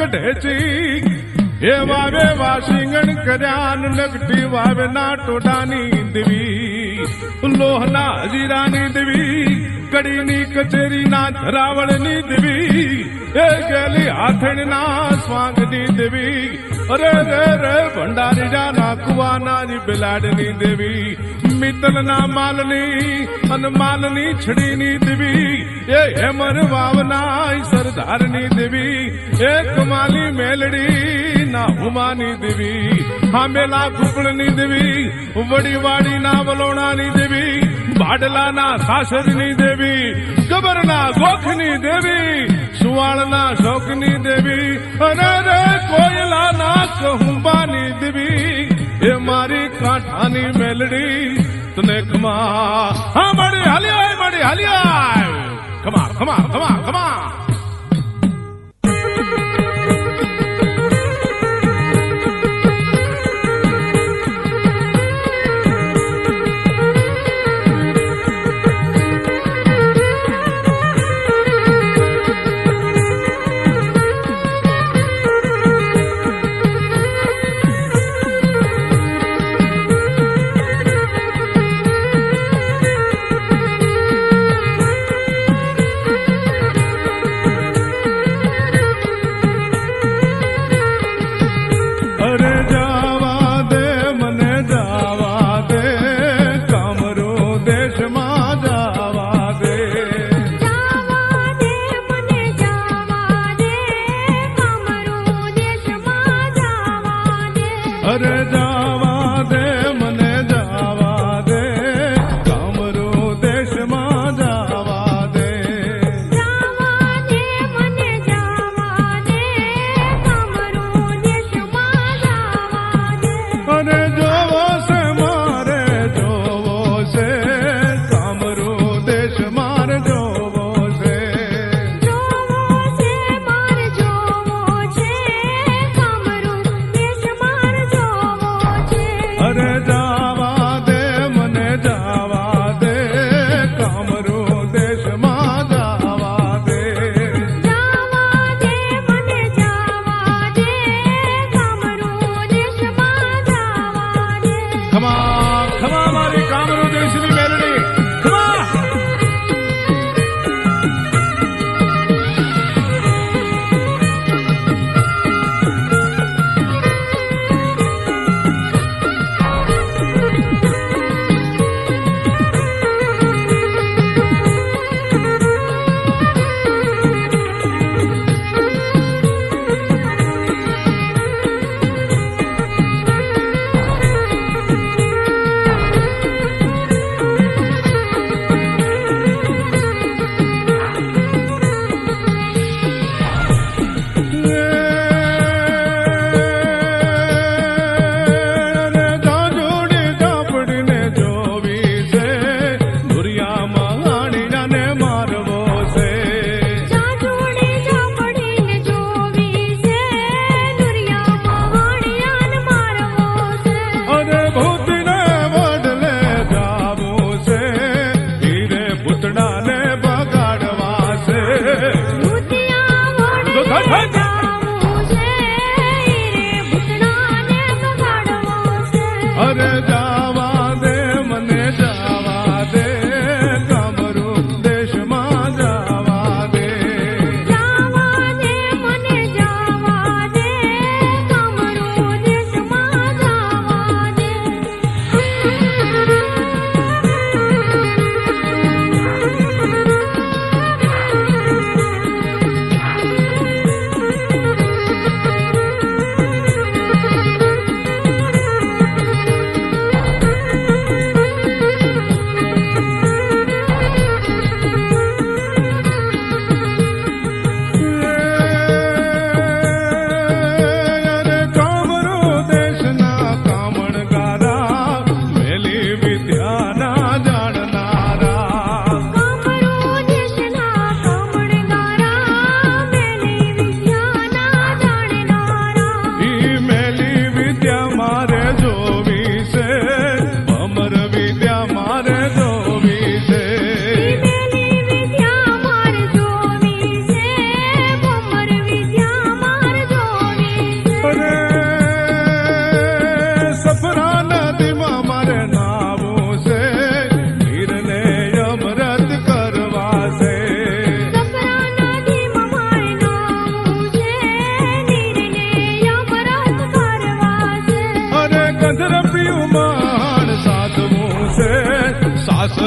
ઢેચી એ વાવે વાસિંગણ કર્યા નકટી વાવેના ટોટાની દેવી લોહના હજીરાની દેવી કડીની કચેરીના ધરાવળની દેવી એ ગેલી હાથણના સ્વાંગની દેવી અરે રે રે ભંડારી જાના કુવાના ની બિલાડની દેવી મિત્તલના માલની અને માલની છડીની દેવી એ હેમર વાવના સરદારની દેવી એ કમાલી મેલડી ના હુમાની દેવી હામેલા કુકળની દેવી વડીવાડી ના વલોણાની દેવી ભાડલાના સાસરની દેવી ગબરના ગોખની દેવી સુવાળના શોકની દેવી અને રે કોયલાના કહુંબાની દેવી એ મારી કાંઠાની મેલડી તને ખમા હા મળી હાલ્યા ખમા ખમા ખમા ખમા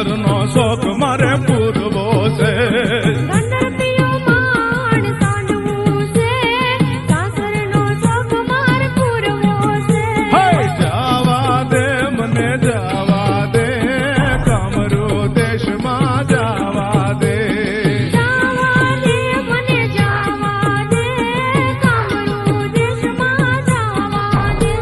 સાસરનો શોખ મારે પૂરવો છે. ગણપતિઓ માણ સાંડવું છે, સાસરનો શોખ માર પૂરવો છે. હે જાવા દે મને જાવા દે કામરૂ દેશમાં જાવા દે. જાવા દે મને જાવા દે, કામરૂ દેશમાં જાવા દે.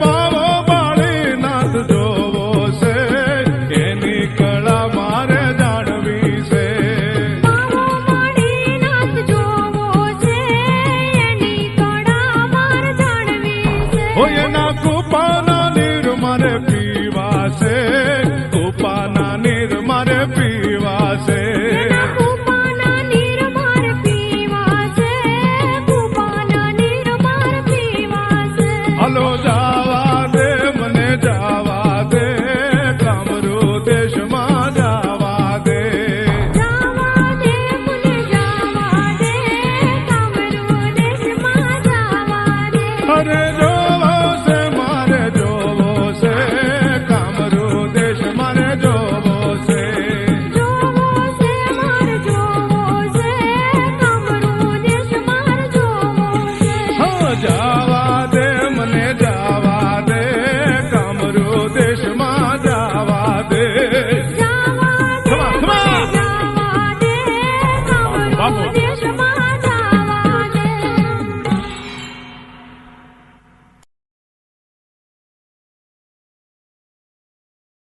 બાવો બાળીનાથ જોવો છે, એની કળા મારે જાણવી છે. બાવો માળીનાથ જોવો છે, એની કળા માર જાણવી છે. ઓ એના કૃપાના નીર મારે પીવા છે, કૃપાના નીર મારે પીવા છે. એના કૂપાના નીર માર પીવા છે, કૂપાના નીર માર પીવા છે. હલો જાવા દે મને જાવા દે કામરૂ દેશમાં જાવા દે. જાવા દે મને જાવા દે, કામરૂ દેશમાં જાવા દે. અરે જોવો છે મારે જોવો છે, કામરૂ દેશ મારે જોવો છે. જોવો છે માર જોવો છે, કામરૂ દેશ માર જોવો છે. હા જાવા દે મને જાવા દે કામરૂ દેશમાં જાવા દે. જાવા દે Come on, come on. મને જાવા દે, કામરૂ બાપુ.